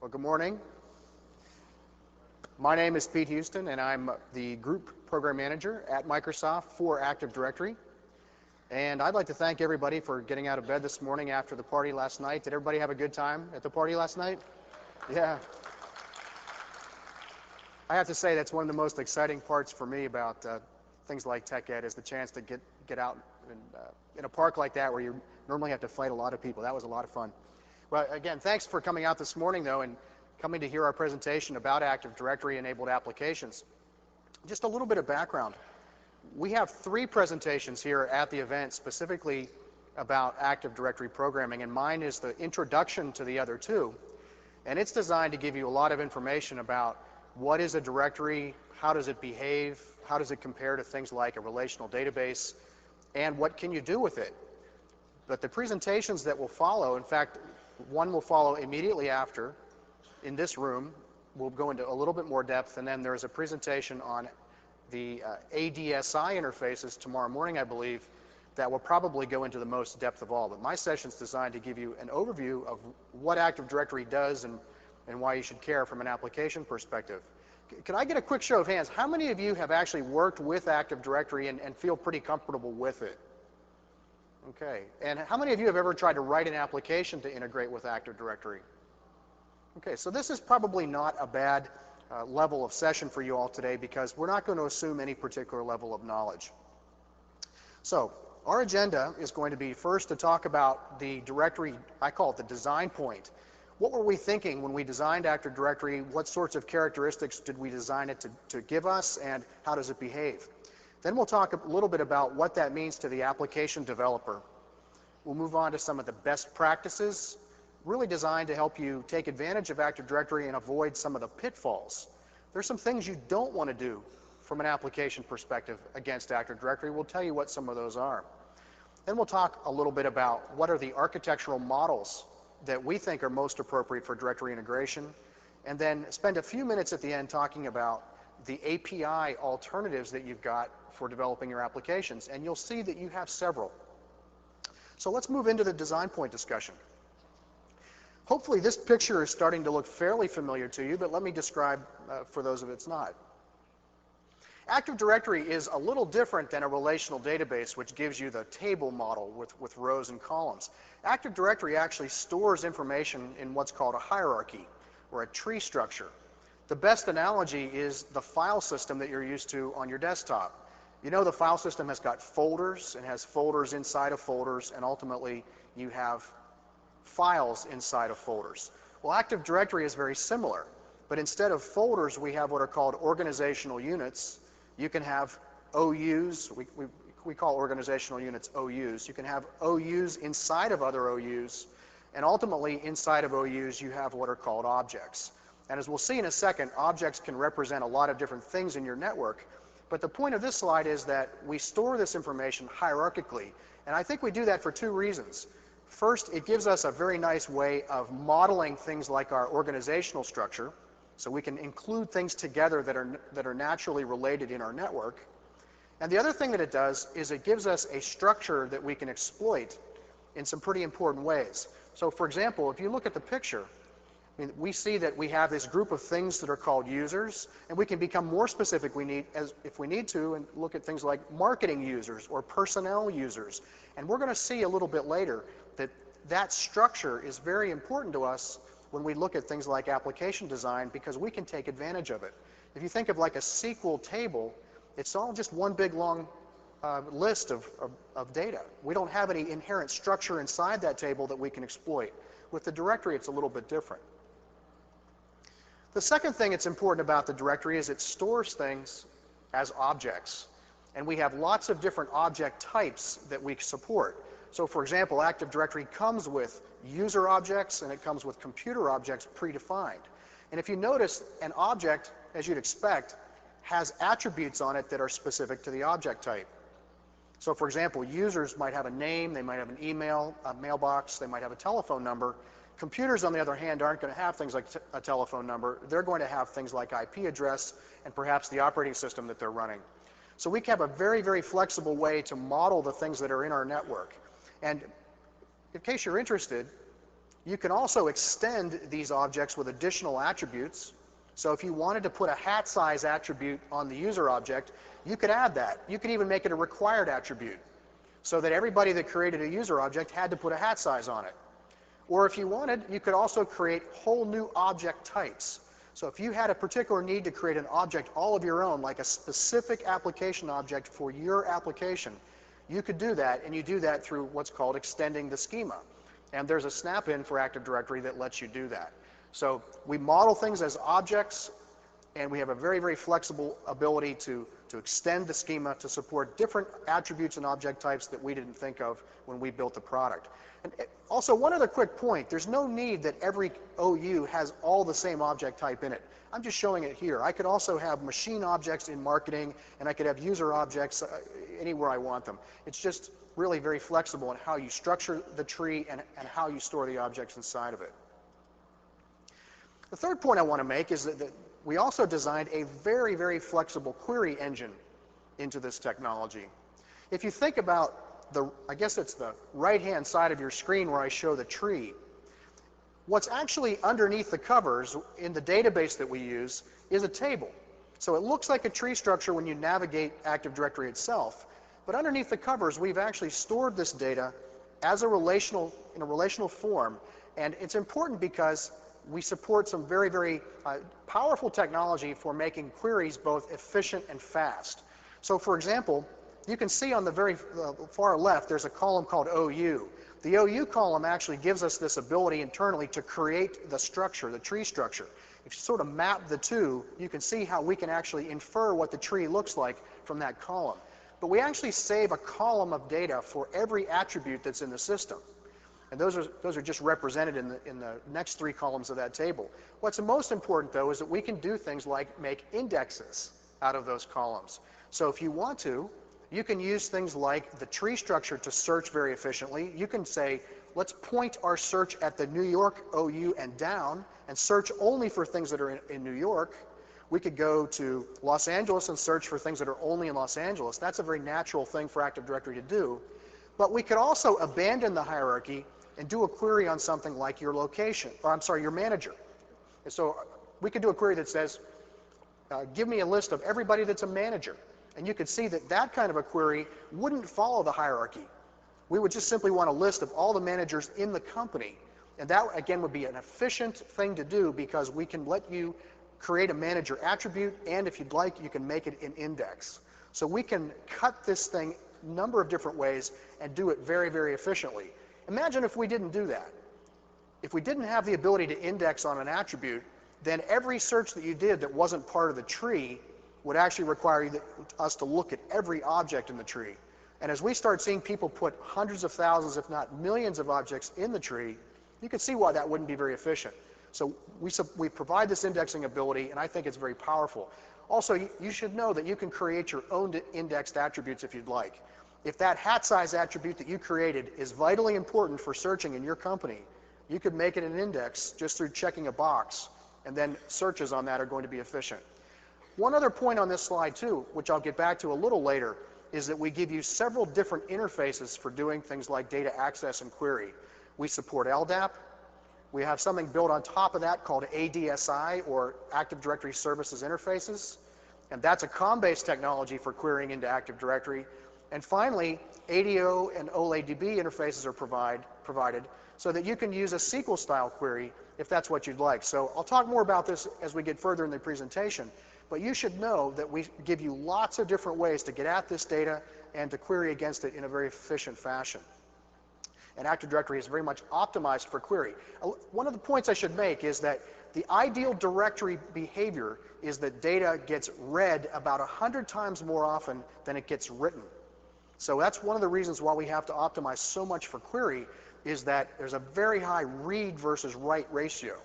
Well, good morning. My name is Pete Houston, and I'm the Group Program Manager at Microsoft for Active Directory. And I'd like to thank everybody for getting out of bed this morning after the party last night. Did everybody have a good time at the party last night? Yeah. I have to say that's one of the most exciting parts for me about things like TechEd is the chance to get out in a park like that where you normally have to fight a lot of people. That was a lot of fun. Well, again, thanks for coming out this morning, though, and coming to hear our presentation about Active Directory-enabled applications. Just a little bit of background. We have 3 presentations here at the event specifically about Active Directory programming, and mine is the introduction to the other 2. And it's designed to give you a lot of information about what is a directory, how does it behave, how does it compare to things like a relational database, and what can you do with it. But the presentations that will follow, in fact, one will follow immediately after in this room. We'll go into a little bit more depth, and then there's a presentation on the ADSI interfaces tomorrow morning, I believe, that will probably go into the most depth of all. But my session is designed to give you an overview of what Active Directory does and why you should care from an application perspective. Can I get a quick show of hands? How many of you have actually worked with Active Directory and feel pretty comfortable with it? Okay. And how many of you have ever tried to write an application to integrate with Active Directory? Okay, so this is probably not a bad level of session for you all today because we're not going to assume any particular level of knowledge. So our agenda is going to be first to talk about the directory. I call it the design point. What were we thinking when we designed Active Directory? What sorts of characteristics did we design it to give us, and how does it behave? Then we'll talk a little bit about what that means to the application developer. We'll move on to some of the best practices, really designed to help you take advantage of Active Directory and avoid some of the pitfalls. There's some things you don't want to do from an application perspective against Active Directory. We'll tell you what some of those are. Then we'll talk a little bit about what are the architectural models that we think are most appropriate for directory integration, and then spend a few minutes at the end talking about the API alternatives that you've got for developing your applications, and you'll see that you have several. So let's move into the design point discussion. Hopefully this picture is starting to look fairly familiar to you, but let me describe for those of it's not. Active Directory is a little different than a relational database, which gives you the table model with rows and columns. Active Directory actually stores information in what's called a hierarchy, or a tree structure. The best analogy is the file system that you're used to on your desktop. You know the file system has got folders, and has folders inside of folders, and ultimately you have files inside of folders. Well, Active Directory is very similar, but instead of folders, we have what are called organizational units. You can have OUs. We call organizational units OUs. You can have OUs inside of other OUs, and ultimately inside of OUs you have what are called objects. And as we'll see in a second, objects can represent a lot of different things in your network, but the point of this slide is that we store this information hierarchically, and I think we do that for 2 reasons. First, it gives us a very nice way of modeling things like our organizational structure, so we can include things together that are naturally related in our network. And the other thing that it does is it gives us a structure that we can exploit in some pretty important ways. So for example, if you look at the picture, we see that we have this group of things that are called users, and we can become more specific if we need to, and look at things like marketing users or personnel users. And we're going to see a little bit later that that structure is very important to us when we look at things like application design, because we can take advantage of it. If you think of like a SQL table, it's all just one big long list of data. We don't have any inherent structure inside that table that we can exploit. With the directory, it's a little bit different. The second thing that's important about the directory is it stores things as objects. And we have lots of different object types that we support. So for example, Active Directory comes with user objects, and it comes with computer objects predefined. And if you notice, an object, as you'd expect, has attributes on it that are specific to the object type. So for example, users might have a name, they might have an email, a mailbox, they might have a telephone number. Computers, on the other hand, aren't going to have things like a telephone number. They're going to have things like IP address and perhaps the operating system that they're running. So we have a very, very flexible way to model the things that are in our network. And in case you're interested, You can also extend these objects with additional attributes. So if you wanted to put a hat size attribute on the user object, you could add that. You could even make it a required attribute so that everybody that created a user object had to put a hat size on it. Or if you wanted, you could also create whole new object types. So if you had a particular need to create an object all of your own, like a specific application object for your application, you could do that, and you do that through what's called extending the schema. And there's a snap-in for Active Directory that lets you do that. So we model things as objects, and we have a very, very flexible ability to extend the schema to support different attributes and object types that we didn't think of when we built the product. And also, one other quick point, there's no need that every OU has all the same object type in it. I'm just showing it here. I could also have machine objects in marketing, and I could have user objects anywhere I want them. It's just really very flexible in how you structure the tree and how you store the objects inside of it. The third point I want to make is that we also designed a very, very flexible query engine into this technology. If you think about I guess it's the right-hand side of your screen where I show the tree, what's actually underneath the covers in the database that we use is a table. So it looks like a tree structure when you navigate Active Directory itself, but underneath the covers we've actually stored this data as in a relational form, and it's important because we support some very, very powerful technology for making queries both efficient and fast. So for example, you can see on the very far left there's a column called OU. The OU column actually gives us this ability internally to create the structure, the tree structure. If you sort of map the two, you can see how we can actually infer what the tree looks like from that column. But we actually save a column of data for every attribute that's in the system. And those are just represented in the next three columns of that table. What's most important, though, is that we can do things like make indexes out of those columns. So if you want to, you can use things like the tree structure to search very efficiently. You can say, let's point our search at the New York OU and down and search only for things that are in New York. We could go to Los Angeles and search for things that are only in Los Angeles. That's a very natural thing for Active Directory to do. But we could also abandon the hierarchy and do a query on something like your location, or I'm sorry, your manager. And so we could do a query that says, give me a list of everybody that's a manager. And you could see that that kind of a query wouldn't follow the hierarchy. We would just simply want a list of all the managers in the company. And that, again, would be an efficient thing to do because we can let you create a manager attribute, and if you'd like, you can make it an index. So we can cut this thing a number of different ways and do it very, very efficiently. Imagine if we didn't do that. If we didn't have the ability to index on an attribute, then every search that you did that wasn't part of the tree would actually require us to look at every object in the tree. And as we start seeing people put hundreds of thousands, if not millions of objects in the tree, you can see why that wouldn't be very efficient. So we provide this indexing ability, and I think it's very powerful. Also, you should know that you can create your own indexed attributes if you'd like. If that hat size attribute that you created is vitally important for searching in your company, you could make it an index just through checking a box, and then searches on that are going to be efficient. One other point on this slide, too, which I'll get back to a little later, is that we give you several different interfaces for doing things like data access and query. We support LDAP. We have something built on top of that called ADSI, or Active Directory Services Interfaces, and that's a COM-based technology for querying into Active Directory. And finally, ADO and OLADB interfaces are provided so that you can use a SQL-style query if that's what you'd like. So I'll talk more about this as we get further in the presentation, but you should know that we give you lots of different ways to get at this data and to query against it in a very efficient fashion. And Active Directory is very much optimized for query. One of the points I should make is that the ideal directory behavior is that data gets read about 100 times more often than it gets written. So that's one of the reasons why we have to optimize so much for query, is that there's a very high read versus write ratio.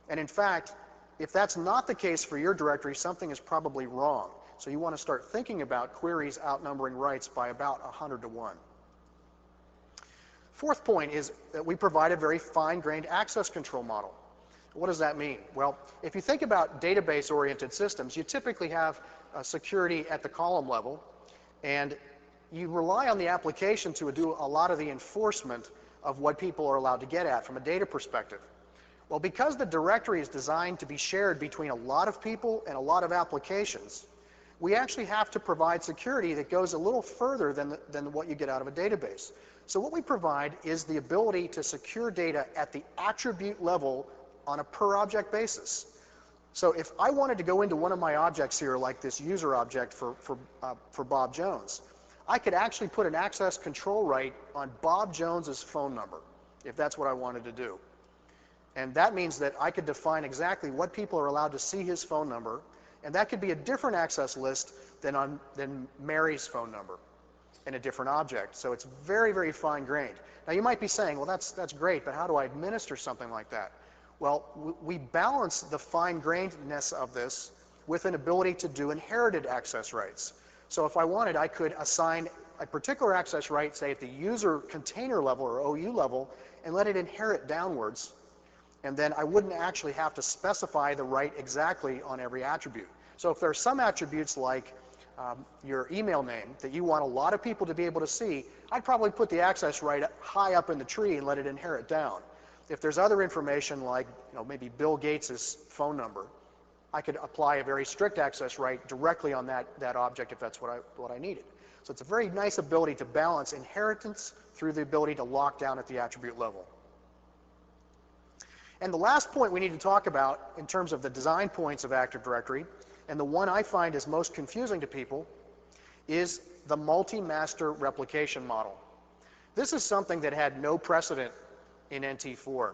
And in fact, if that's not the case for your directory, something is probably wrong. So you want to start thinking about queries outnumbering writes by about 100 to 1. Fourth point is that we provide a very fine-grained access control model. What does that mean? Well, if you think about database-oriented systems, you typically have security at the column level, and you rely on the application to do a lot of the enforcement of what people are allowed to get at from a data perspective. Well, because the directory is designed to be shared between a lot of people and a lot of applications, we actually have to provide security that goes a little further than what you get out of a database. So what we provide is the ability to secure data at the attribute level on a per object basis. So if I wanted to go into one of my objects here, like this user object for Bob Jones, I could actually put an access control right on Bob Jones's phone number, if that's what I wanted to do. And that means that I could define exactly what people are allowed to see his phone number, and that could be a different access list than Mary's phone number in a different object. So it's very, very fine-grained. Now you might be saying, well, that's great, but how do I administer something like that? Well, we balance the fine-grainedness of this with an ability to do inherited access rights. So if I wanted, I could assign a particular access right, say at the user container level or OU level, and let it inherit downwards. And then I wouldn't actually have to specify the right exactly on every attribute. So if there are some attributes like your email name that you want a lot of people to be able to see, I'd probably put the access right high up in the tree and let it inherit down. If there's other information like maybe Bill Gates's phone number, I could apply a very strict access right directly on that object if that's what I needed. So it's a very nice ability to balance inheritance through the ability to lock down at the attribute level. And the last point we need to talk about in terms of the design points of Active Directory, and the one I find is most confusing to people, is the multi-master replication model. This is something that had no precedent in NT4.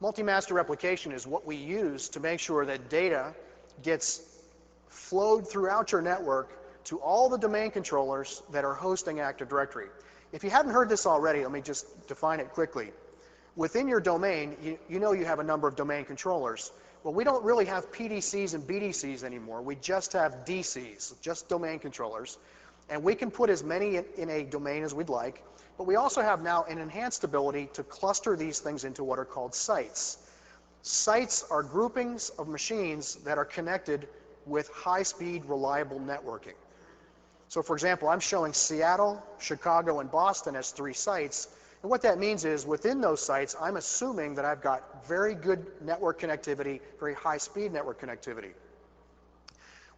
Multi-master replication is what we use to make sure that data gets flowed throughout your network to all the domain controllers that are hosting Active Directory. If you haven't heard this already, let me just define it quickly. Within your domain, you know you have a number of domain controllers. Well, we don't really have PDCs and BDCs anymore. We just have DCs, just domain controllers. And we can put as many in a domain as we'd like. But we also have now an enhanced ability to cluster these things into what are called sites. Sites are groupings of machines that are connected with high-speed, reliable networking. So, for example, I'm showing Seattle, Chicago, and Boston as 3 sites. And what that means is within those sites, I'm assuming that I've got very good network connectivity, very high-speed network connectivity.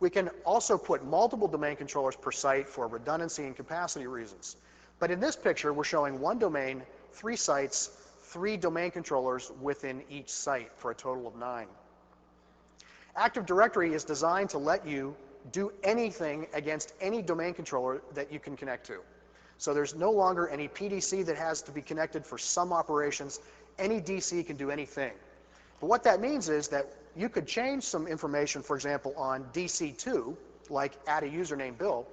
We can also put multiple domain controllers per site for redundancy and capacity reasons. But in this picture, we're showing 1 domain, 3 sites, 3 domain controllers within each site for a total of 9. Active Directory is designed to let you do anything against any domain controller that you can connect to. So there's no longer any PDC that has to be connected for some operations. Any DC can do anything. But what that means is that you could change some information, for example, on DC2, like add a username Bill,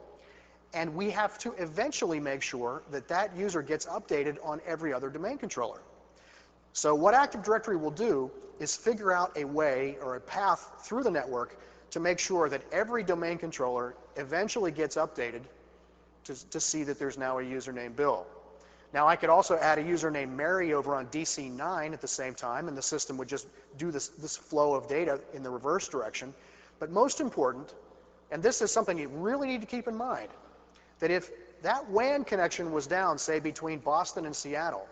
and we have to eventually make sure that that user gets updated on every other domain controller. So what Active Directory will do is figure out a way or a path through the network to make sure that every domain controller eventually gets updated to see that there's now a username Bill. Now I could also add a username Mary over on DC9 at the same time, and the system would just do this flow of data in the reverse direction. But most important, and this is something you really need to keep in mind, that if that WAN connection was down, say between Boston and Seattle,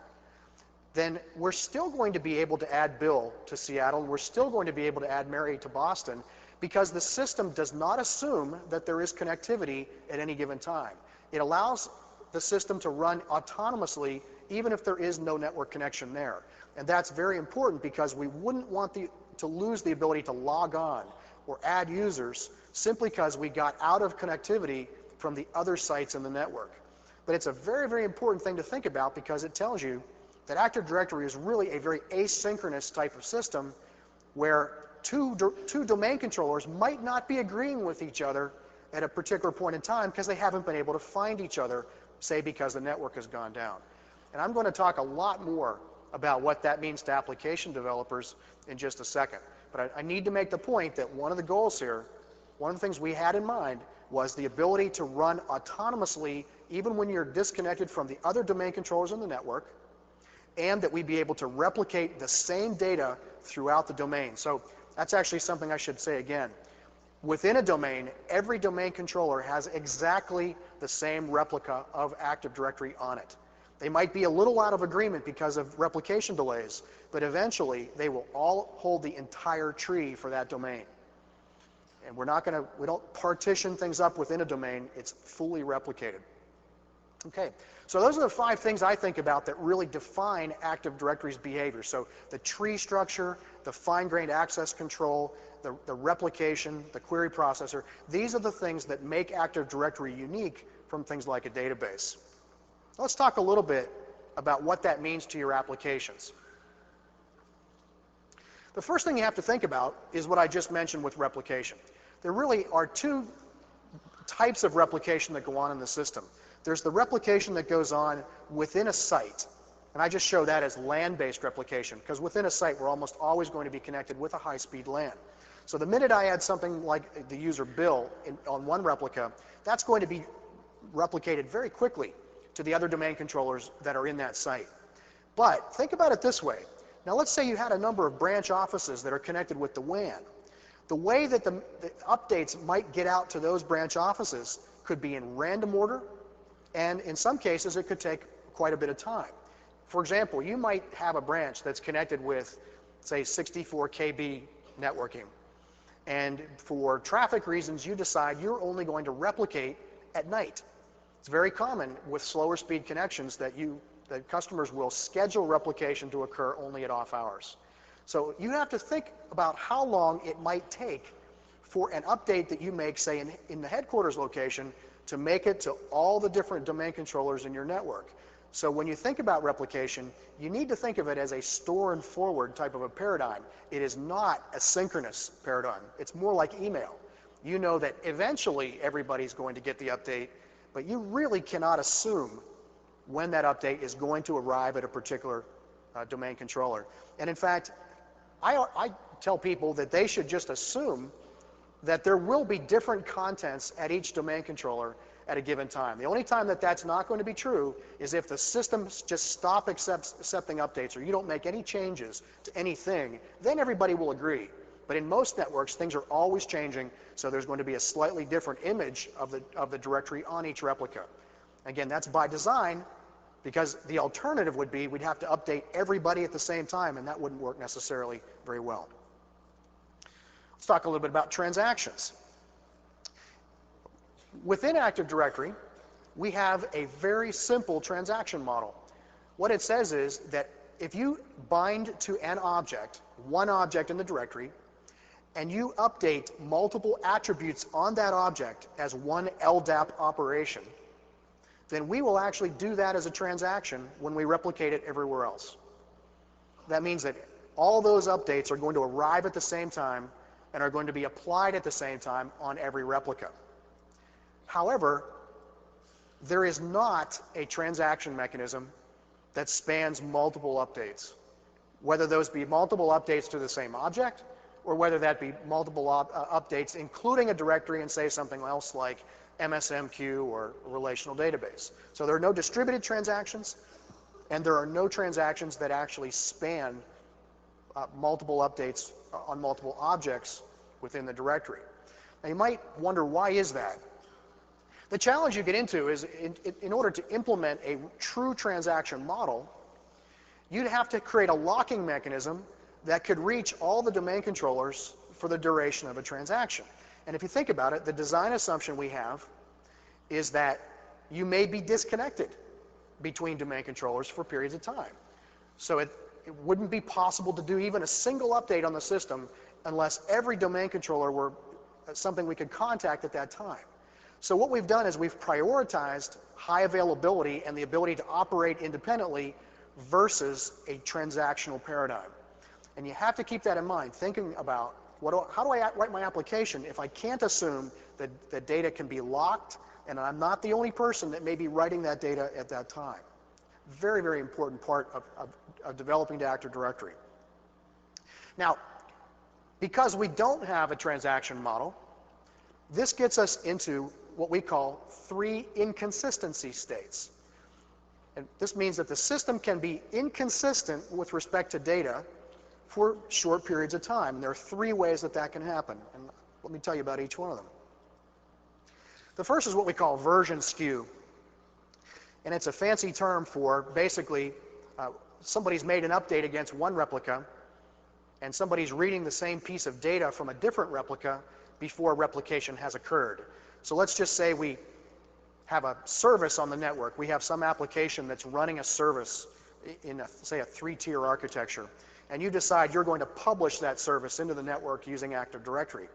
then we're still going to be able to add Bill to Seattle, and we're still going to be able to add Mary to Boston, because the system does not assume that there is connectivity at any given time. It allows the system to run autonomously even if there is no network connection there. And that's very important because we wouldn't want to lose the ability to log on or add users simply because we got out of connectivity from the other sites in the network. But it's a very, very important thing to think about because it tells you that Active Directory is really a very asynchronous type of system where two domain controllers might not be agreeing with each other at a particular point in time because they haven't been able to find each other, say because the network has gone down. And I'm going to talk a lot more about what that means to application developers in just a second. But I need to make the point that one of the goals here, one of the things we had in mind was the ability to run autonomously even when you're disconnected from the other domain controllers in the network, and that we be able to replicate the same data throughout the domain. So that's actually something I should say again. Within a domain, every domain controller has exactly the same replica of Active Directory on it. They might be a little out of agreement because of replication delays, but eventually they will all hold the entire tree for that domain. And we don't partition things up within a domain, it's fully replicated. Okay, so those are the 5 things I think about that really define Active Directory's behavior. So the tree structure, the fine-grained access control, the replication, the query processor, these are the things that make Active Directory unique from things like a database. Let's talk a little bit about what that means to your applications. The first thing you have to think about is what I just mentioned with replication. There really are 2 types of replication that go on in the system. There's the replication that goes on within a site, and I just show that as LAN-based replication, because within a site we're almost always going to be connected with a high-speed LAN. So the minute I add something like the user bill on one replica, that's going to be replicated very quickly to the other domain controllers that are in that site. But think about it this way. Now let's say you had a number of branch offices that are connected with the WAN. The way that the updates might get out to those branch offices could be in random order, and in some cases it could take quite a bit of time. For example, you might have a branch that's connected with, say, 64 KB networking, and for traffic reasons you decide you're only going to replicate at night. It's very common with slower speed connections that customers will schedule replication to occur only at off hours. So you have to think about how long it might take for an update that you make, say, in the headquarters location to make it to all the different domain controllers in your network. So when you think about replication, you need to think of it as a store and forward type of a paradigm. It is not a synchronous paradigm. It's more like email. You know that eventually everybody's going to get the update, but you really cannot assume when that update is going to arrive at a particular domain controller. And in fact, I tell people that they should just assume that there will be different contents at each domain controller at a given time. The only time that that's not going to be true is if the systems just stop accepting updates or you don't make any changes to anything, then everybody will agree. But in most networks, things are always changing, so there's going to be a slightly different image of the directory on each replica. Again, that's by design, because the alternative would be we'd have to update everybody at the same time, and that wouldn't work necessarily very well. Let's talk a little bit about transactions. Within Active Directory, we have a very simple transaction model. What it says is that if you bind to an object, one object in the directory, and you update multiple attributes on that object as one LDAP operation, then we will actually do that as a transaction when we replicate it everywhere else. That means that all those updates are going to arrive at the same time and are going to be applied at the same time on every replica. However, there is not a transaction mechanism that spans multiple updates, whether those be multiple updates to the same object or whether that be multiple updates including a directory and say something else like MSMQ or relational database. So there are no distributed transactions, and there are no transactions that actually span multiple updates on multiple objects within the directory. Now you might wonder, why is that? The challenge you get into is in order to implement a true transaction model, you'd have to create a locking mechanism that could reach all the domain controllers for the duration of a transaction. And if you think about it, the design assumption we have is that you may be disconnected between domain controllers for periods of time. So it wouldn't be possible to do even a single update on the system unless every domain controller were something we could contact at that time. So what we've done is we've prioritized high availability and the ability to operate independently versus a transactional paradigm. And you have to keep that in mind, thinking about how do I write my application if I can't assume that the data can be locked and I'm not the only person that may be writing that data at that time. Very, very important part of developing the Active Directory. Now, because we don't have a transaction model, this gets us into what we call 3 inconsistency states. And this means that the system can be inconsistent with respect to data for short periods of time. And there are 3 ways that that can happen. And let me tell you about each one of them. The first is what we call version skew. And it's a fancy term for basically somebody's made an update against one replica, and somebody's reading the same piece of data from a different replica before replication has occurred. So let's just say we have a service on the network. We have some application that's running a service in, say, a 3-tier architecture, and you decide you're going to publish that service into the network using Active Directory.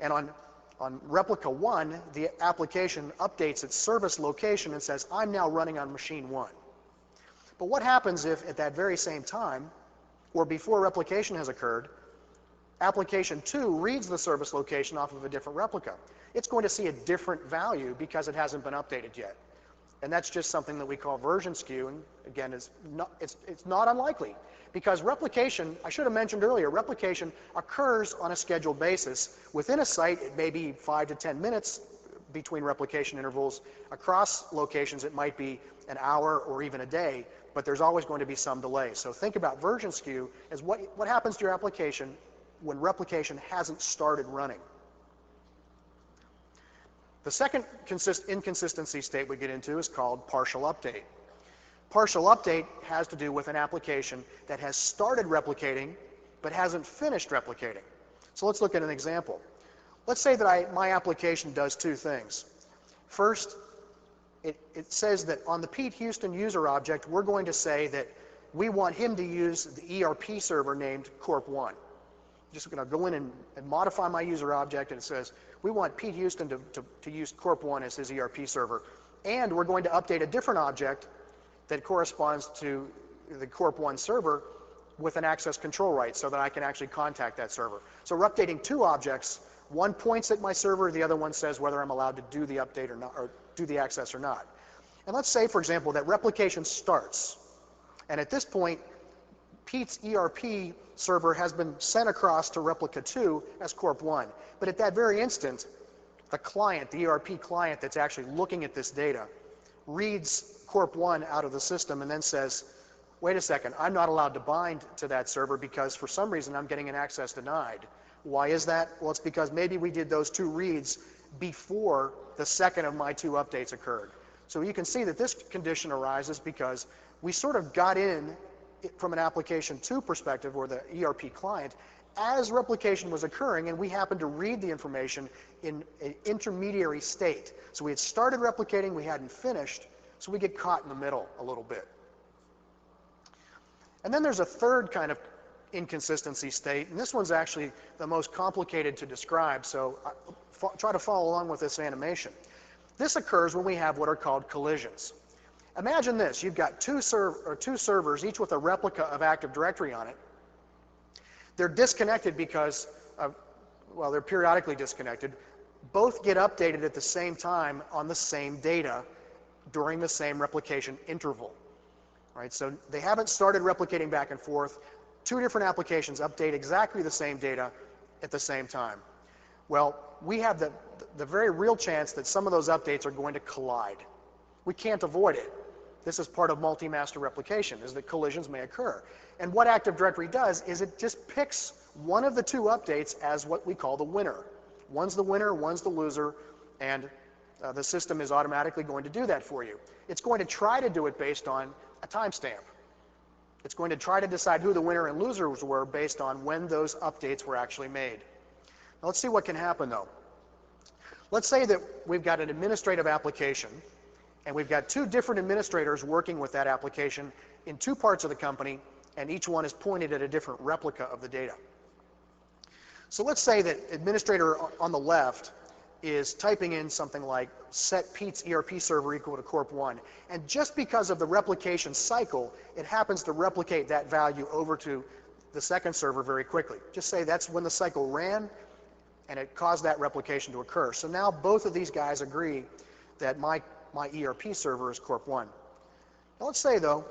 And on replica 1, the application updates its service location and says, I'm now running on machine 1. But what happens if at that very same time, or before replication has occurred, application 2 reads the service location off of a different replica? It's going to see a different value because it hasn't been updated yet. And that's just something that we call version skew, and again, it's not unlikely. Because replication, I should have mentioned earlier, replication occurs on a scheduled basis. Within a site, it may be 5 to 10 minutes between replication intervals. Across locations, it might be an hour or even a day, but there's always going to be some delay. So think about version skew as what happens to your application when replication hasn't started running. The second inconsistency state we get into is called partial update. Partial update has to do with an application that has started replicating but hasn't finished replicating. So let's look at an example. Let's say that my application does two things. First, it says that on the Pete Houston user object, we're going to say that we want him to use the ERP server named Corp1. Just going to go in and modify my user object, and it says we want Pete Houston to use Corp1 as his ERP server, and we're going to update a different object that corresponds to the Corp1 server with an access control right so that I can actually contact that server. So we're updating two objects. One points at my server, the other one says whether I'm allowed to do the update or not, or do the access or not. And let's say, for example, that replication starts, and at this point, Pete's ERP server has been sent across to replica 2 as Corp1. But at that very instant, the client, the ERP client that's actually looking at this data, reads Corp1 out of the system and then says, wait a second, I'm not allowed to bind to that server because for some reason I'm getting an access denied. Why is that? Well, it's because maybe we did those two reads before the second of my two updates occurred. So you can see that this condition arises because we sort of got in from an application 2 perspective, or the ERP client, as replication was occurring, and we happened to read the information in an intermediary state. So we had started replicating, we hadn't finished, so we get caught in the middle a little bit. And then there's a third kind of inconsistency state, and this one's actually the most complicated to describe, so try to follow along with this animation. This occurs when we have what are called collisions. Imagine this, you've got two servers, each with a replica of Active Directory on it. They're disconnected because well, they're periodically disconnected. Both get updated at the same time on the same data during the same replication interval. Right? So they haven't started replicating back and forth. Two different applications update exactly the same data at the same time. Well, we have the very real chance that some of those updates are going to collide. We can't avoid it. This is part of multi-master replication, is that collisions may occur. And what Active Directory does is it just picks one of the two updates as what we call the winner. One's the winner, one's the loser, and the system is automatically going to do that for you. It's going to try to do it based on a timestamp. It's going to try to decide who the winner and losers were based on when those updates were actually made. Now let's see what can happen though. Let's say that we've got an administrative application, and we've got two different administrators working with that application in two parts of the company, and each one is pointed at a different replica of the data. So let's say that administrator on the left is typing in something like set Pete's ERP server equal to Corp1, and just because of the replication cycle, it happens to replicate that value over to the second server very quickly. Just say that's when the cycle ran, and it caused that replication to occur. So now both of these guys agree that my ERP server is Corp1. Now let's say though,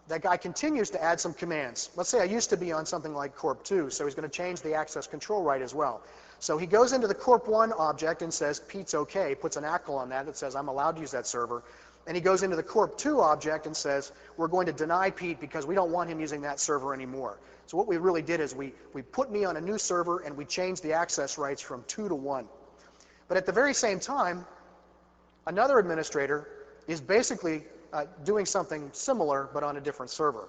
that guy continues to add some commands. Let's say I used to be on something like Corp2, so he's going to change the access control right as well. So he goes into the Corp1 object and says Pete's okay, puts an ACL on that says I'm allowed to use that server. And he goes into the Corp2 object and says we're going to deny Pete because we don't want him using that server anymore. So what we really did is we put me on a new server and we changed the access rights from 2 to 1. But at the very same time, Another administrator is basically doing something similar but on a different server.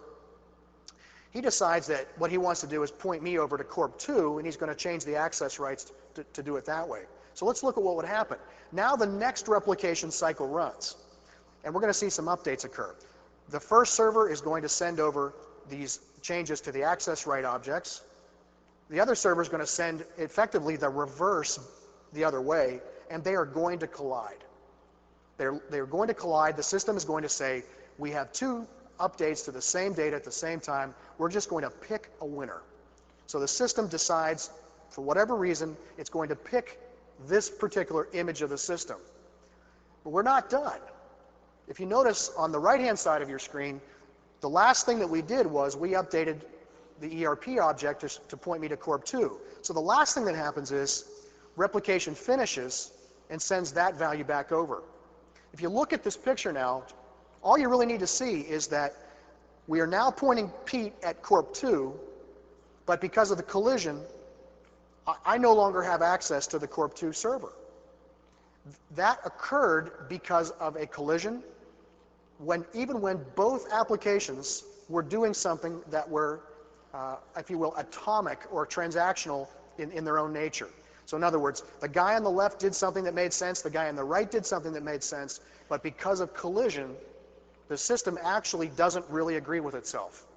He decides that what he wants to do is point me over to Corp 2, and he's going to change the access rights to do it that way. So let's look at what would happen. Now the next replication cycle runs, and we're going to see some updates occur. The first server is going to send over these changes to the access right objects. The other server is going to send effectively the reverse the other way, and they are going to collide. They're going to collide. The system is going to say, we have two updates to the same data at the same time. We're just going to pick a winner. So the system decides, for whatever reason, it's going to pick this particular image of the system. But we're not done. If you notice on the right-hand side of your screen, the last thing that we did was we updated the ERP object to point me to Corp 2. So the last thing that happens is replication finishes and sends that value back over. If you look at this picture now, all you really need to see is that we are now pointing Pete at Corp 2, but because of the collision, I no longer have access to the Corp 2 server. That occurred because of a collision, even when both applications were doing something that were, if you will, atomic or transactional in their own nature. So in other words, the guy on the left did something that made sense, the guy on the right did something that made sense, but because of collision, the system actually doesn't really agree with itself.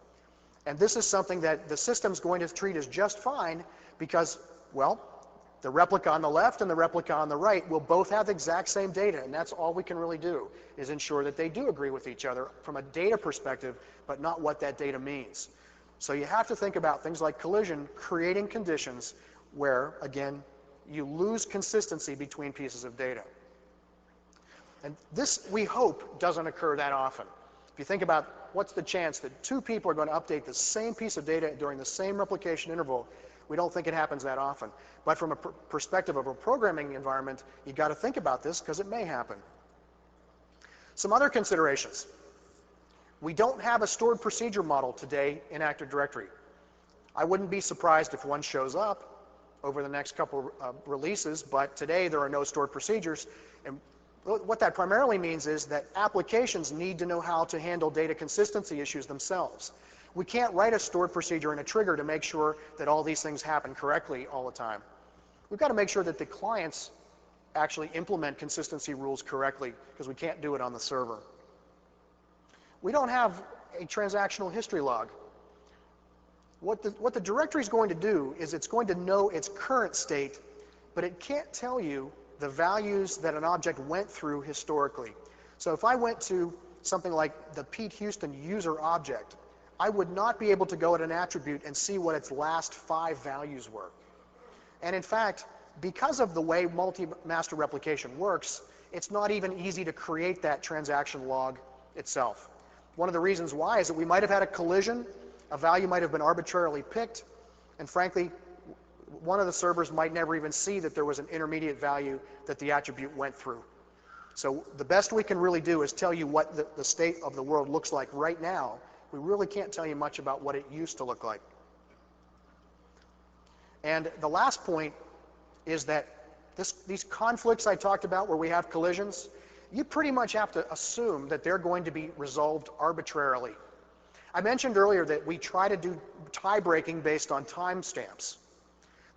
And this is something that the system's going to treat as just fine because, well, the replica on the left and the replica on the right will both have the exact same data, and that's all we can really do, is ensure that they do agree with each other from a data perspective, but not what that data means. So you have to think about things like collision creating conditions where, again, you lose consistency between pieces of data. And this, we hope, doesn't occur that often. If you think about what's the chance that two people are going to update the same piece of data during the same replication interval, we don't think it happens that often. But from a perspective of a programming environment, you've got to think about this because it may happen. Some other considerations. We don't have a stored procedure model today in Active Directory. I wouldn't be surprised if one shows up over the next couple releases, but today there are no stored procedures. And what that primarily means is that applications need to know how to handle data consistency issues themselves. We can't write a stored procedure and a trigger to make sure that all these things happen correctly all the time. We've got to make sure that the clients actually implement consistency rules correctly because we can't do it on the server. We don't have a transactional history log. What the directory is going to do is it's going to know its current state, but it can't tell you the values that an object went through historically. So if I went to something like the Pete Houston user object, I would not be able to go at an attribute and see what its last 5 values were. And in fact, because of the way multi-master replication works, it's not even easy to create that transaction log itself. One of the reasons why is that we might have had a collision, a value might have been arbitrarily picked, and frankly, one of the servers might never even see that there was an intermediate value that the attribute went through. So the best we can really do is tell you what the state of the world looks like right now. We really can't tell you much about what it used to look like. And the last point is that these conflicts I talked about where we have collisions, you pretty much have to assume that they're going to be resolved arbitrarily. I mentioned earlier that we try to do tie breaking based on timestamps.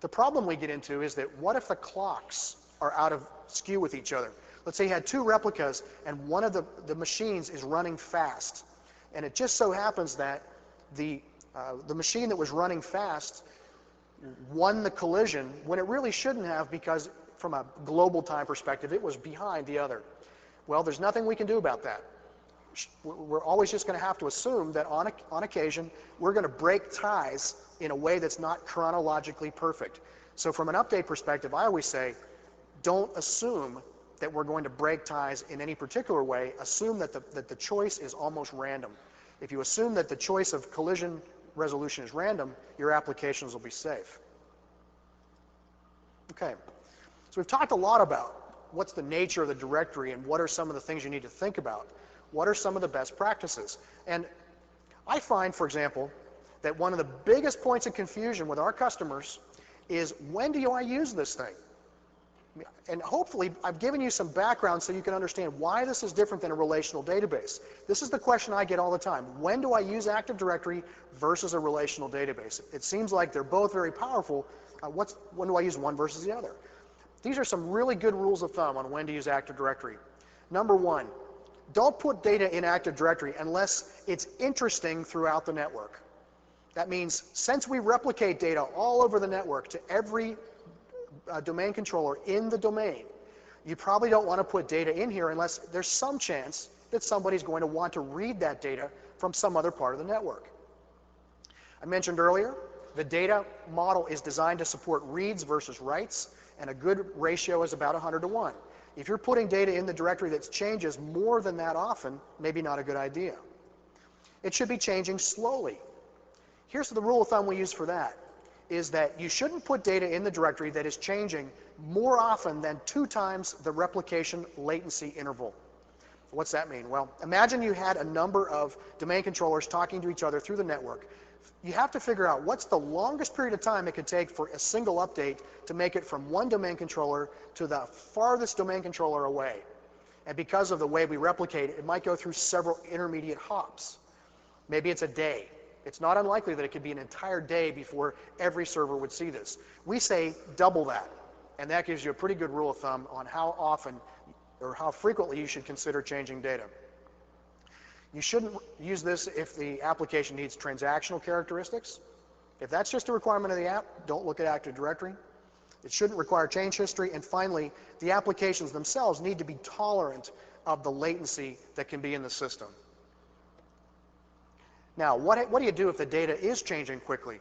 The problem we get into is that what if the clocks are out of skew with each other? Let's say you had 2 replicas and one of the machines is running fast. And it just so happens that the machine that was running fast won the collision when it really shouldn't have, because from a global time perspective, it was behind the other. Well, there's nothing we can do about that. We're always just going to have to assume that on occasion, we're going to break ties in a way that's not chronologically perfect. So from an update perspective, I always say, don't assume that we're going to break ties in any particular way. Assume that the choice is almost random. If you assume that the choice of collision resolution is random, your applications will be safe. Okay, so we've talked a lot about what's the nature of the directory and what are some of the things you need to think about. What are some of the best practices? And I find, for example, that one of the biggest points of confusion with our customers is, when do I use this thing? And hopefully I've given you some background so you can understand why this is different than a relational database. This is the question I get all the time. When do I use Active Directory versus a relational database? It seems like they're both very powerful. When do I use one versus the other? These are some really good rules of thumb on when to use Active Directory. Number one, don't put data in Active Directory unless it's interesting throughout the network. That means since we replicate data all over the network to every domain controller in the domain, you probably don't want to put data in here unless there's some chance that somebody's going to want to read that data from some other part of the network. I mentioned earlier, the data model is designed to support reads versus writes, and a good ratio is about 100 to 1. If you're putting data in the directory that changes more than that often, maybe not a good idea. It should be changing slowly. Here's the rule of thumb we use for that, is that you shouldn't put data in the directory that is changing more often than 2 times the replication latency interval. What's that mean? Well, imagine you had a number of domain controllers talking to each other through the network. You have to figure out what's the longest period of time it could take for a single update to make it from one domain controller to the farthest domain controller away. And because of the way we replicate, it might go through several intermediate hops. Maybe it's a day. It's not unlikely that it could be an entire day before every server would see this. We say double that, and that gives you a pretty good rule of thumb on how often or how frequently you should consider changing data. You shouldn't use this if the application needs transactional characteristics. If that's just a requirement of the app, don't look at Active Directory. It shouldn't require change history. And finally, the applications themselves need to be tolerant of the latency that can be in the system. Now, what do you do if the data is changing quickly?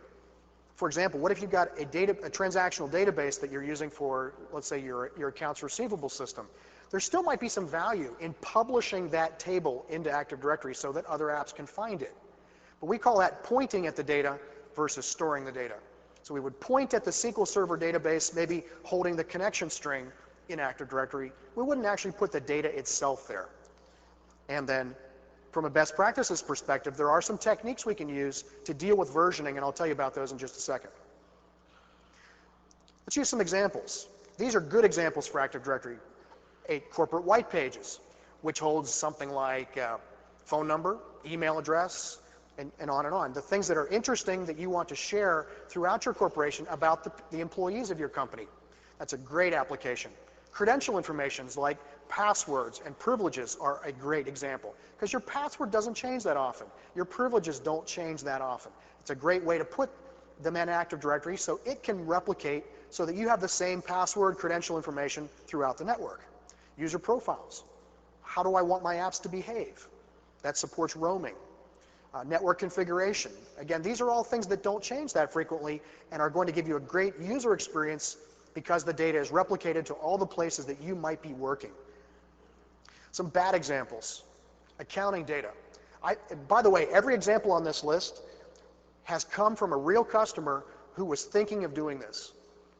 For example, what if you've got a transactional database that you're using for, let's say, your accounts receivable system? There still might be some value in publishing that table into Active Directory so that other apps can find it. But we call that pointing at the data versus storing the data. So we would point at the SQL Server database, maybe holding the connection string in Active Directory. We wouldn't actually put the data itself there. And then, from a best practices perspective, there are some techniques we can use to deal with versioning, and I'll tell you about those in just a second. Let's use some examples. These are good examples for Active Directory. A corporate white pages, which holds something like phone number, email address, and on and on. The things that are interesting that you want to share throughout your corporation about the employees of your company. That's a great application. Credential informations like passwords and privileges are a great example, because your password doesn't change that often. Your privileges don't change that often. It's a great way to put them in Active Directory so it can replicate so that you have the same password, credential information throughout the network. User profiles. How do I want my apps to behave? That supports roaming. Network configuration. Again, these are all things that don't change that frequently and are going to give you a great user experience because the data is replicated to all the places that you might be working. Some bad examples. Accounting data. By the way, every example on this list has come from a real customer who was thinking of doing this.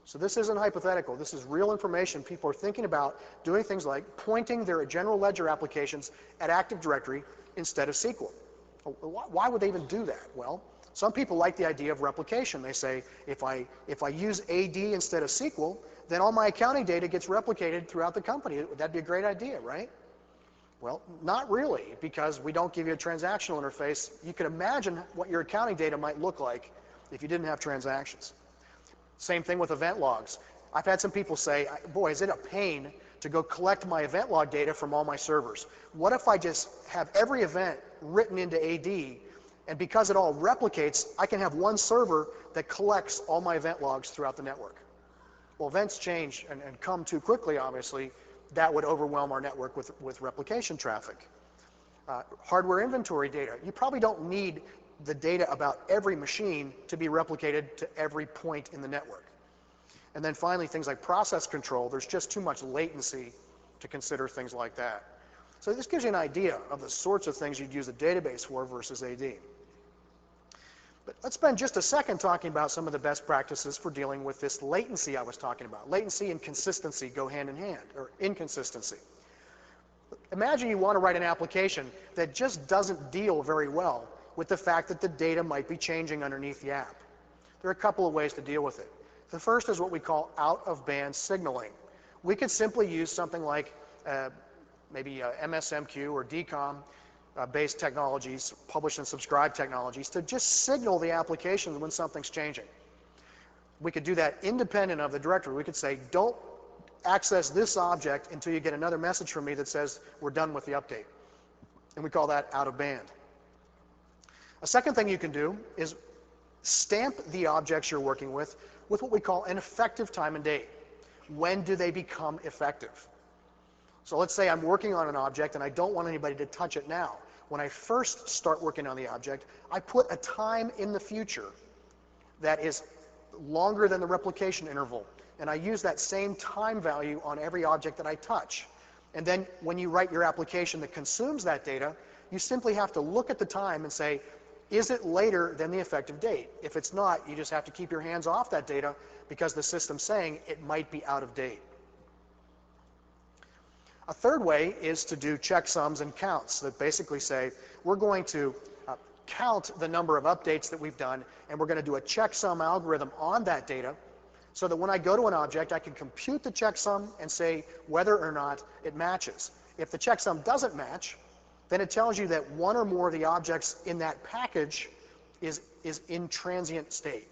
So this isn't hypothetical. This is real information. People are thinking about doing things like pointing their general ledger applications at Active Directory instead of SQL. Why would they even do that? Well, some people like the idea of replication. They say, if I use AD instead of SQL, then all my accounting data gets replicated throughout the company. That'd be a great idea, right? Well, not really, because we don't give you a transactional interface. You can imagine what your accounting data might look like if you didn't have transactions. Same thing with event logs. I've had some people say, boy, is it a pain to go collect my event log data from all my servers. What if I just have every event written into AD, and because it all replicates, I can have one server that collects all my event logs throughout the network? Well, events change and come too quickly, obviously. That would overwhelm our network with replication traffic. Hardware inventory data. You probably don't need the data about every machine to be replicated to every point in the network. And then finally, things like process control. There's just too much latency to consider things like that. So this gives you an idea of the sorts of things you'd use a database for versus AD. But let's spend just a second talking about some of the best practices for dealing with this latency I was talking about. Latency and consistency go hand in hand, or inconsistency. Imagine you want to write an application that just doesn't deal very well with the fact that the data might be changing underneath the app. There are a couple of ways to deal with it. The first is what we call out-of-band signaling. We could simply use something like maybe MSMQ or DCOM based technologies, publish and subscribe technologies, to just signal the application when something's changing. We could do that independent of the directory. We could say, don't access this object until you get another message from me that says we're done with the update. And we call that out of band. A second thing you can do is stamp the objects you're working with what we call an effective time and date. When do they become effective? So let's say I'm working on an object and I don't want anybody to touch it now. When I first start working on the object, I put a time in the future that is longer than the replication interval. And I use that same time value on every object that I touch. And then when you write your application that consumes that data, you simply have to look at the time and say, is it later than the effective date? If it's not, you just have to keep your hands off that data because the system's saying it might be out of date. A third way is to do checksums and counts that basically say we're going to count the number of updates that we've done, and we're going to do a checksum algorithm on that data so that when I go to an object, I can compute the checksum and say whether or not it matches. If the checksum doesn't match, then it tells you that one or more of the objects in that package is in transient state.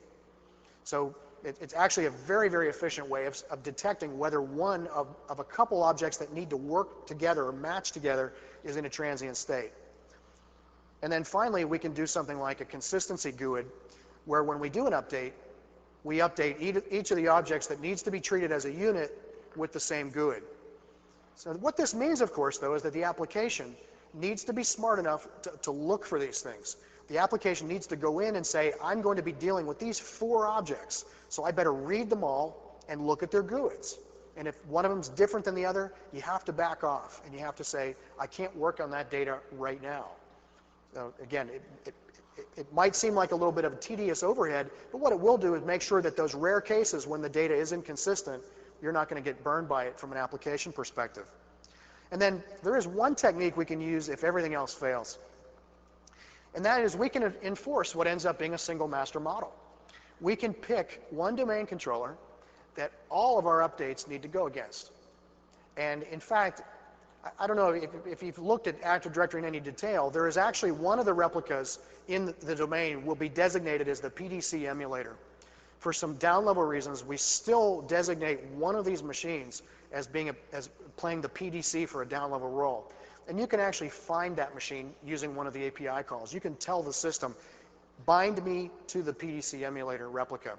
So it's actually a very, very efficient way of detecting whether one of a couple objects that need to work together or match together is in a transient state. And then finally, we can do something like a consistency GUID, where when we do an update, we update each of the objects that needs to be treated as a unit with the same GUID. So what this means, of course, though, is that the application needs to be smart enough to look for these things. The application needs to go in and say, I'm going to be dealing with these 4 objects, so I better read them all and look at their GUIDs. And if one of them is different than the other, you have to back off, and you have to say, I can't work on that data right now. Again, it might seem like a little bit of a tedious overhead, but what it will do is make sure that those rare cases when the data is inconsistent, you're not going to get burned by it from an application perspective. And then there is one technique we can use if everything else fails. And that is we can enforce what ends up being a single master model. We can pick one domain controller that all of our updates need to go against. And in fact, I don't know if you've looked at Active Directory in any detail, there is actually one of the replicas in the domain will be designated as the PDC emulator. For some down-level reasons, we still designate one of these machines as playing the PDC for a down-level role. And you can actually find that machine using one of the API calls. You can tell the system, bind me to the PDC emulator replica.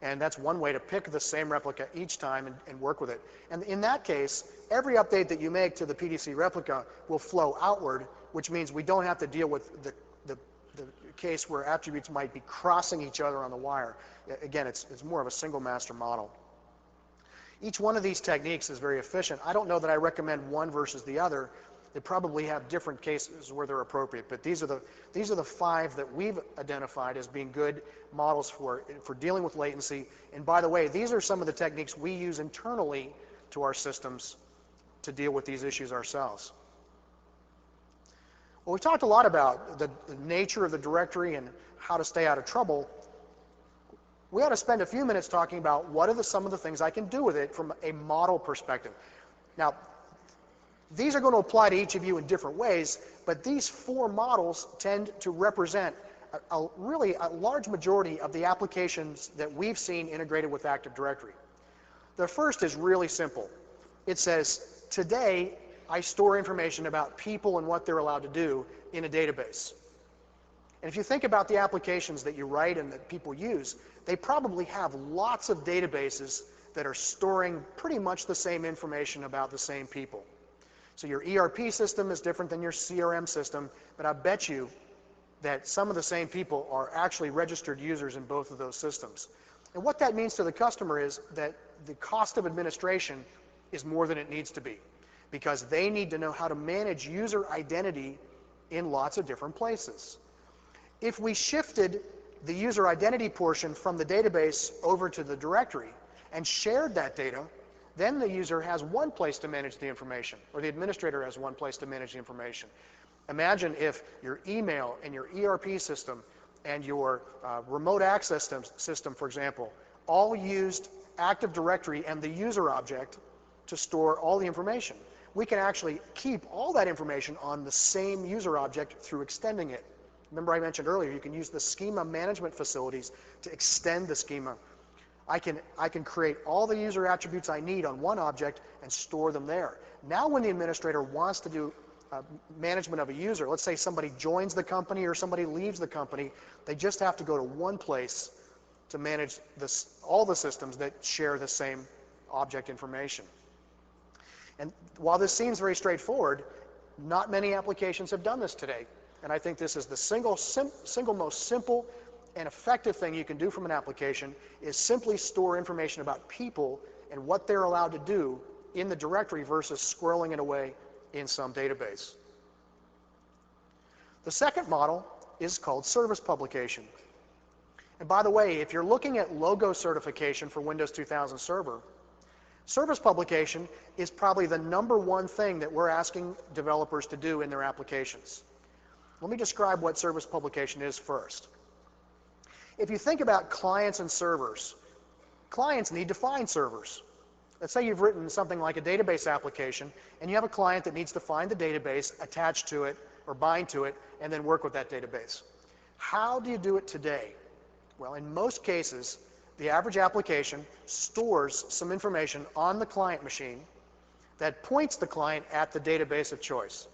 And that's one way to pick the same replica each time and work with it. And in that case, every update that you make to the PDC replica will flow outward, which means we don't have to deal with the case where attributes might be crossing each other on the wire. Again, it's more of a single master model. Each one of these techniques is very efficient. I don't know that I recommend one versus the other. They probably have different cases where they're appropriate, but these are the 5 that we've identified as being good models for dealing with latency. And by the way, these are some of the techniques we use internally to our systems to deal with these issues ourselves. Well, we've talked a lot about the nature of the directory and how to stay out of trouble. We ought to spend a few minutes talking about what are some of the things I can do with it from a model perspective. Now, these are going to apply to each of you in different ways, but these 4 models tend to represent really a large majority of the applications that we've seen integrated with Active Directory. The first is really simple. It says, today I store information about people and what they're allowed to do in a database. And if you think about the applications that you write and that people use, they probably have lots of databases that are storing pretty much the same information about the same people. So your ERP system is different than your CRM system, but I bet you that some of the same people are actually registered users in both of those systems. And what that means to the customer is that the cost of administration is more than it needs to be, because they need to know how to manage user identity in lots of different places. If we shifted the user identity portion from the database over to the directory and shared that data, then the user has one place to manage the information, or the administrator has one place to manage the information. Imagine if your email and your ERP system and your remote access system, for example, all used Active Directory and the user object to store all the information. We can actually keep all that information on the same user object through extending it. Remember I mentioned earlier, you can use the schema management facilities to extend the schema. I can create all the user attributes I need on one object and store them there. Now when the administrator wants to do management of a user, let's say somebody joins the company or somebody leaves the company, they just have to go to one place to manage all the systems that share the same object information. And while this seems very straightforward, not many applications have done this today. And I think this is the single most simple and effective thing you can do from an application is simply store information about people and what they're allowed to do in the directory versus squirreling it away in some database. The second model is called service publication. And by the way, if you're looking at logo certification for Windows 2000 Server, service publication is probably the #1 thing that we're asking developers to do in their applications. Let me describe what service publication is first. If you think about clients and servers, clients need to find servers. Let's say you've written something like a database application, and you have a client that needs to find the database, attach to it, or bind to it, and then work with that database. How do you do it today? Well, in most cases, the average application stores some information on the client machine that points the client at the database of choice.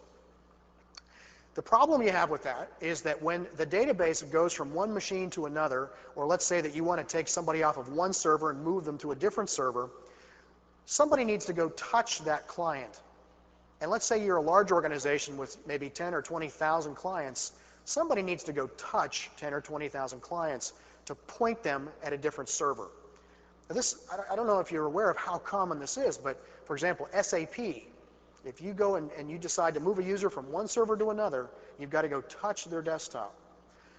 The problem you have with that is that when the database goes from one machine to another, or let's say that you want to take somebody off of one server and move them to a different server, somebody needs to go touch that client. And let's say you're a large organization with maybe 10 or 20,000 clients, somebody needs to go touch 10 or 20,000 clients to point them at a different server. Now I don't know if you're aware of how common this is, but for example, SAP, if you go and you decide to move a user from one server to another, you've got to go touch their desktop.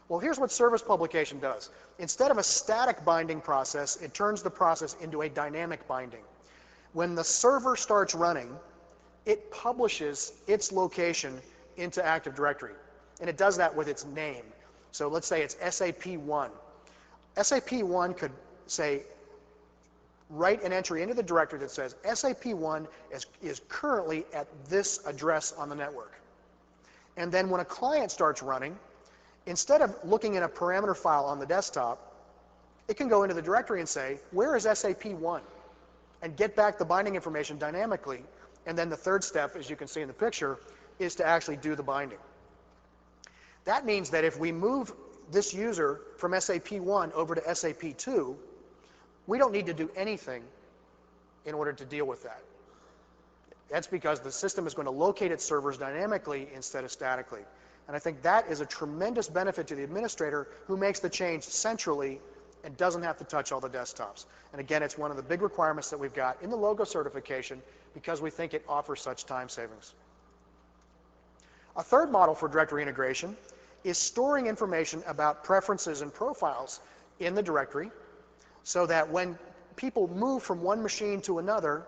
Well, here's what service publication does. Instead of a static binding process, it turns the process into a dynamic binding. When the server starts running, it publishes its location into Active Directory. And it does that with its name. So let's say it's SAP1. SAP1 could say, write an entry into the directory that says SAP1 is currently at this address on the network. And then when a client starts running, instead of looking in a parameter file on the desktop, it can go into the directory and say, where is SAP1? And get back the binding information dynamically. And then the third step, as you can see in the picture, is to actually do the binding. That means that if we move this user from SAP1 over to SAP2, we don't need to do anything in order to deal with that. That's because the system is going to locate its servers dynamically instead of statically. And I think that is a tremendous benefit to the administrator who makes the change centrally and doesn't have to touch all the desktops. And again, it's one of the big requirements that we've got in the logo certification because we think it offers such time savings. A third model for directory integration is storing information about preferences and profiles in the directory so that when people move from one machine to another,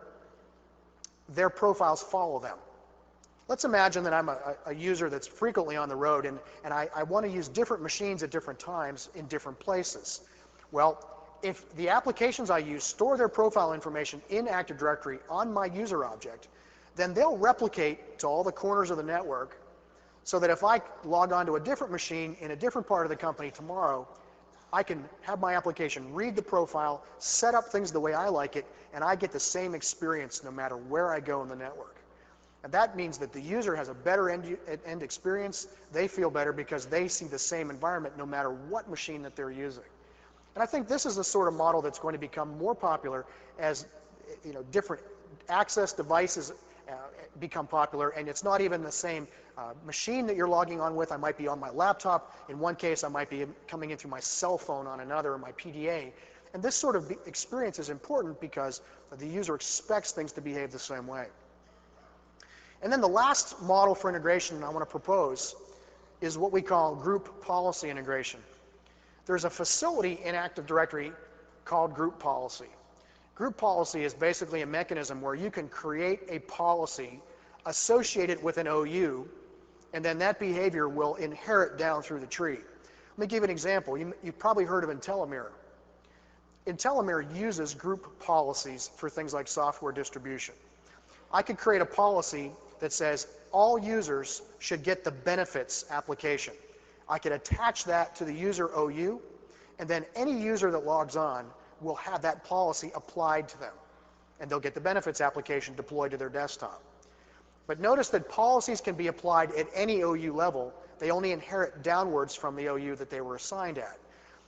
their profiles follow them. Let's imagine that I'm a user that's frequently on the road and I want to use different machines at different times in different places. Well, if the applications I use store their profile information in Active Directory on my user object, then they'll replicate to all the corners of the network so that if I log on to a different machine in a different part of the company tomorrow, I can have my application read the profile, set up things the way I like it, and I get the same experience no matter where I go in the network. And that means that the user has a better end experience. They feel better because they see the same environment no matter what machine that they're using. And I think this is the sort of model that's going to become more popular as different access devices become popular, and it's not even the same machine that you're logging on with. I might be on my laptop. In one case, I might be coming in through my cell phone on another, or my PDA. And this sort of experience is important because the user expects things to behave the same way. And then the last model for integration I want to propose is what we call group policy integration. There's a facility in Active Directory called group policy. Group policy is basically a mechanism where you can create a policy associated with an OU, and then that behavior will inherit down through the tree. Let me give you an example. You've probably heard of IntelliMirror. IntelliMirror uses group policies for things like software distribution. I could create a policy that says all users should get the benefits application. I could attach that to the user OU, and then any user that logs on will have that policy applied to them, and they'll get the benefits application deployed to their desktop. But notice that policies can be applied at any OU level. They only inherit downwards from the OU that they were assigned at.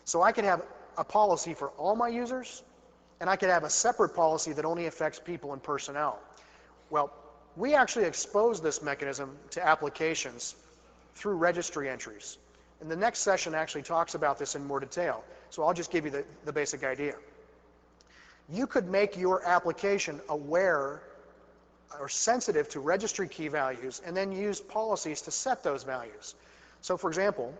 So I could have a policy for all my users, and I could have a separate policy that only affects people and personnel. Well, we actually expose this mechanism to applications through registry entries. And the next session actually talks about this in more detail. So I'll just give you the basic idea. You could make your application aware or sensitive to registry key values and then use policies to set those values. So for example,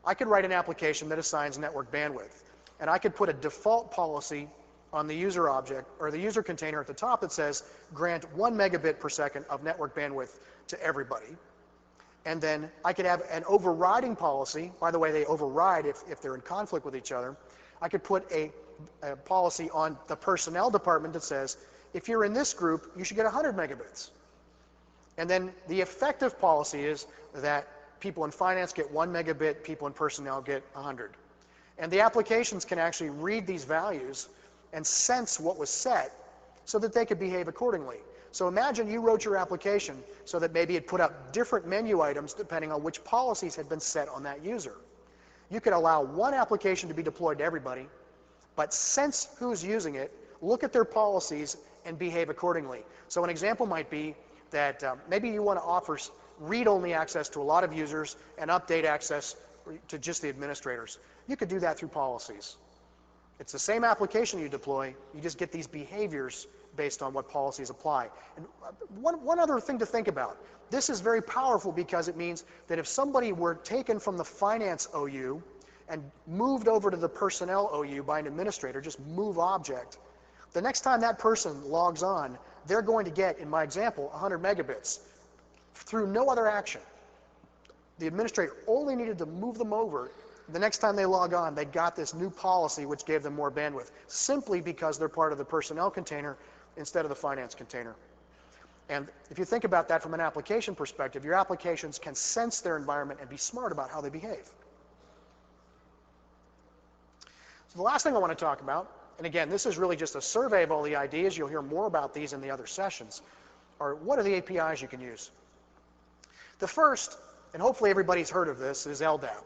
I could write an application that assigns network bandwidth, and I could put a default policy on the user object or the user container at the top that says grant 1 megabit per second of network bandwidth to everybody. And then I could have an overriding policy. By the way, they override if they're in conflict with each other. I could put a policy on the personnel department that says if you're in this group, you should get 100 megabits. And then the effective policy is that people in finance get 1 megabit, people in personnel get 100. And the applications can actually read these values and sense what was set so that they could behave accordingly. So imagine you wrote your application so that maybe it put up different menu items depending on which policies had been set on that user. You could allow one application to be deployed to everybody, but sense who's using it, look at their policies, and behave accordingly. So an example might be that maybe you want to offer read-only access to a lot of users and update access to just the administrators. You could do that through policies. It's the same application you deploy, you just get these behaviors based on what policies apply. And one other thing to think about, this is very powerful because it means that if somebody were taken from the finance OU and moved over to the personnel OU by an administrator, just move object, the next time that person logs on, they're going to get, in my example, 100 megabits through no other action. The administrator only needed to move them over. The next time they log on, they got this new policy which gave them more bandwidth, simply because they're part of the personnel container instead of the finance container. And if you think about that from an application perspective, your applications can sense their environment and be smart about how they behave. So the last thing I want to talk about, and again, this is really just a survey of all the ideas, you'll hear more about these in the other sessions, are what are the APIs you can use? The first, and hopefully everybody's heard of this, is LDAP.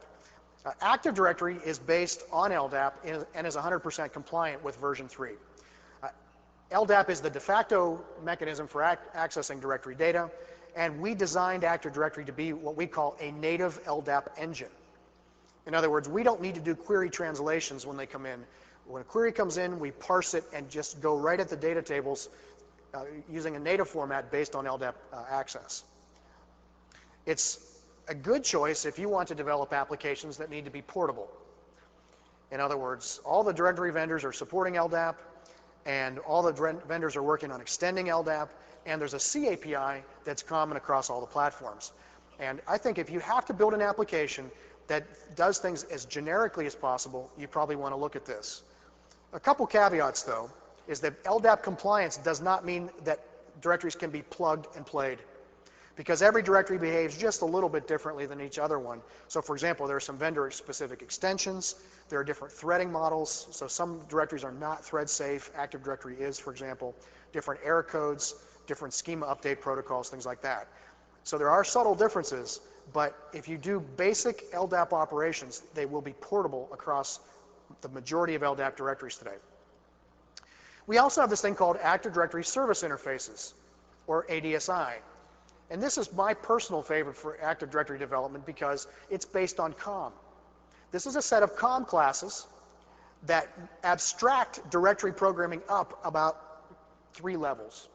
Active Directory is based on LDAP and is 100% compliant with version 3. LDAP is the de facto mechanism for accessing directory data, and we designed Active Directory to be what we call a native LDAP engine. In other words, we don't need to do query translations when they come in. When a query comes in, we parse it and just go right at the data tables using a native format based on LDAP access. It's a good choice if you want to develop applications that need to be portable. In other words, all the directory vendors are supporting LDAP, and all the vendors are working on extending LDAP, and there's a C API that's common across all the platforms. And I think if you have to build an application that does things as generically as possible, you probably want to look at this. A couple caveats, though, is that LDAP compliance does not mean that directories can be plugged and played, because every directory behaves just a little bit differently than each other one. So for example, there are some vendor-specific extensions, there are different threading models, so some directories are not thread safe, Active Directory is, for example, different error codes, different schema update protocols, things like that. So there are subtle differences, but if you do basic LDAP operations, they will be portable across the majority of LDAP directories today. We also have this thing called Active Directory Service Interfaces, or ADSI. And this is my personal favorite for Active Directory development because it's based on COM. This is a set of COM classes that abstract directory programming up about 3 levels.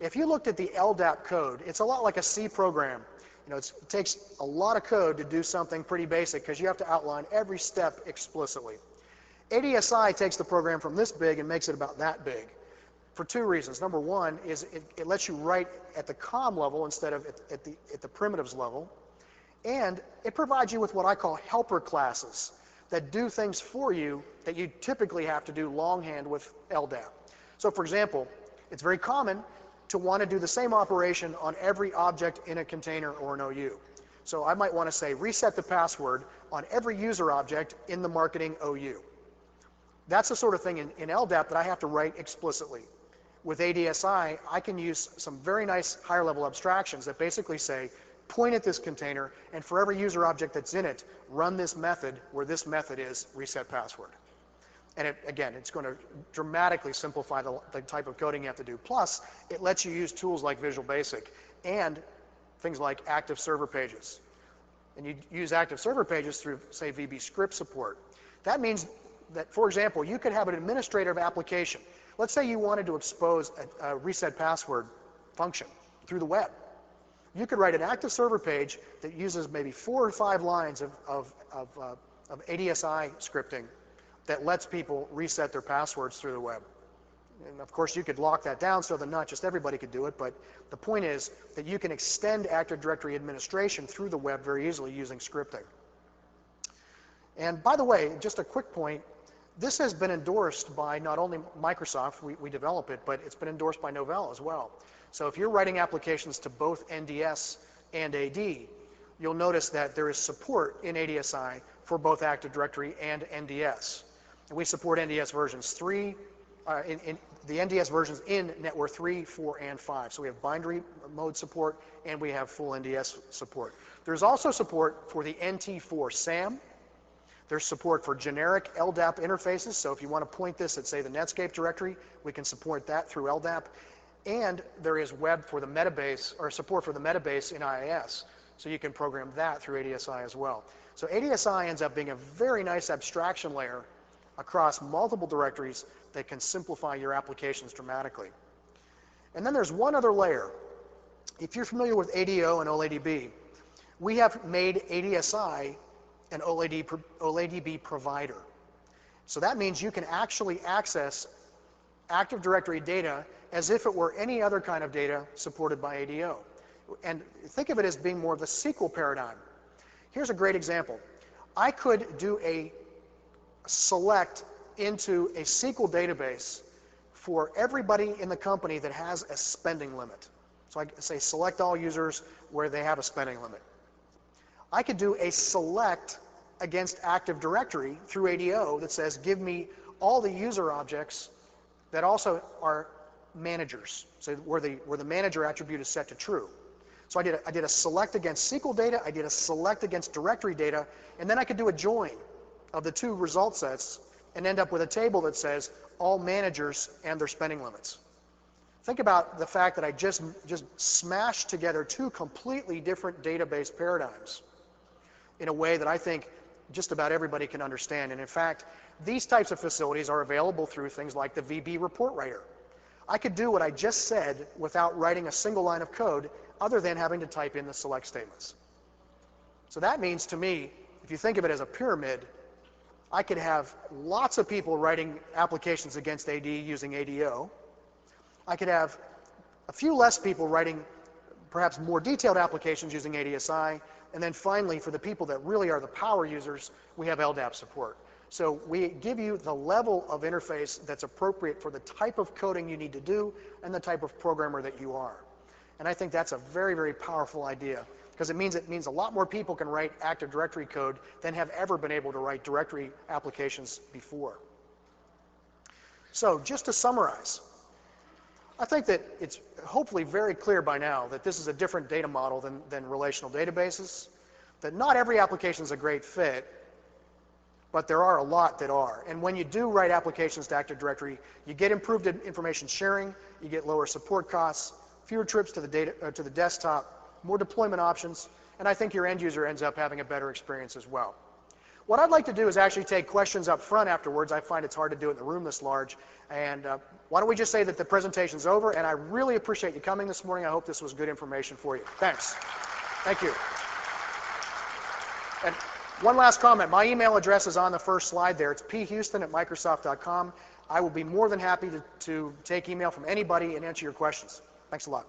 If you looked at the LDAP code, it's a lot like a C program. You know, it takes a lot of code to do something pretty basic because you have to outline every step explicitly. ADSI takes the program from this big and makes it about that big for 2 reasons. Number one is it lets you write at the COM level instead of at the primitives level. And it provides you with what I call helper classes that do things for you that you typically have to do longhand with LDAP. So for example, it's very common to want to do the same operation on every object in a container or an OU. So I might want to say reset the password on every user object in the marketing OU. That's the sort of thing in LDAP that I have to write explicitly. With ADSI, I can use some very nice higher level abstractions that basically say, point at this container, and for every user object that's in it, run this method where this method is reset password. And again, it's going to dramatically simplify the type of coding you have to do. Plus, it lets you use tools like Visual Basic and things like active server pages. And you use active server pages through, say, VB script support. That means that, for example, you could have an administrative application. Let's say you wanted to expose a reset password function through the web. You could write an active server page that uses maybe 4 or 5 lines of ADSI scripting that lets people reset their passwords through the web. And of course, you could lock that down so that not just everybody could do it, but the point is that you can extend Active Directory administration through the web very easily using scripting. And by the way, just a quick point, this has been endorsed by not only Microsoft, we develop it, but it's been endorsed by Novell as well. So if you're writing applications to both NDS and AD, you'll notice that there is support in ADSI for both Active Directory and NDS. And we support NDS versions 3, in the NDS versions in Network 3, 4, and 5. So we have binary mode support and we have full NDS support. There's also support for the NT4 SAM. There's support for generic LDAP interfaces. So if you want to point this at, say, the Netscape directory, we can support that through LDAP. And there is web for the metabase, or support for the metabase in IIS. So you can program that through ADSI as well. So ADSI ends up being a very nice abstraction layer across multiple directories that can simplify your applications dramatically. And then there's one other layer. If you're familiar with ADO and OLADB, we have made ADSI an OLADB provider. So that means you can actually access Active Directory data as if it were any other kind of data supported by ADO. And think of it as being more of the SQL paradigm. Here's a great example. I could do a select into a SQL database for everybody in the company that has a spending limit. So I say select all users where they have a spending limit. I could do a select against Active Directory through ADO that says give me all the user objects that also are managers, so where the manager attribute is set to true. So I did a select against SQL data, I did a select against directory data, and then I could do a join of the 2 result sets and end up with a table that says all managers and their spending limits. Think about the fact that I just smashed together 2 completely different database paradigms in a way that I think just about everybody can understand. And in fact, these types of facilities are available through things like the VB report writer. I could do what I just said without writing a single line of code other than having to type in the select statements. So that means to me, if you think of it as a pyramid, I could have lots of people writing applications against AD using ADO. I could have a few less people writing perhaps more detailed applications using ADSI. And then finally, for the people that really are the power users, we have LDAP support. So we give you the level of interface that's appropriate for the type of coding you need to do and the type of programmer that you are. And I think that's a very, very powerful idea, because it means a lot more people can write Active Directory code than have ever been able to write directory applications before. So just to summarize, I think that it's hopefully very clear by now that this is a different data model than relational databases, that not every application is a great fit, but there are a lot that are. And when you do write applications to Active Directory, you get improved information sharing, you get lower support costs, fewer trips to the desktop, more deployment options, and I think your end user ends up having a better experience as well. What I'd like to do is actually take questions up front afterwards. I find it's hard to do it in the room this large. And why don't we just say that the presentation's over, and I really appreciate you coming this morning. I hope this was good information for you. Thanks. Thank you. And one last comment. My email address is on the first slide there. It's phouston@microsoft.com. I will be more than happy to take email from anybody and answer your questions. Thanks a lot.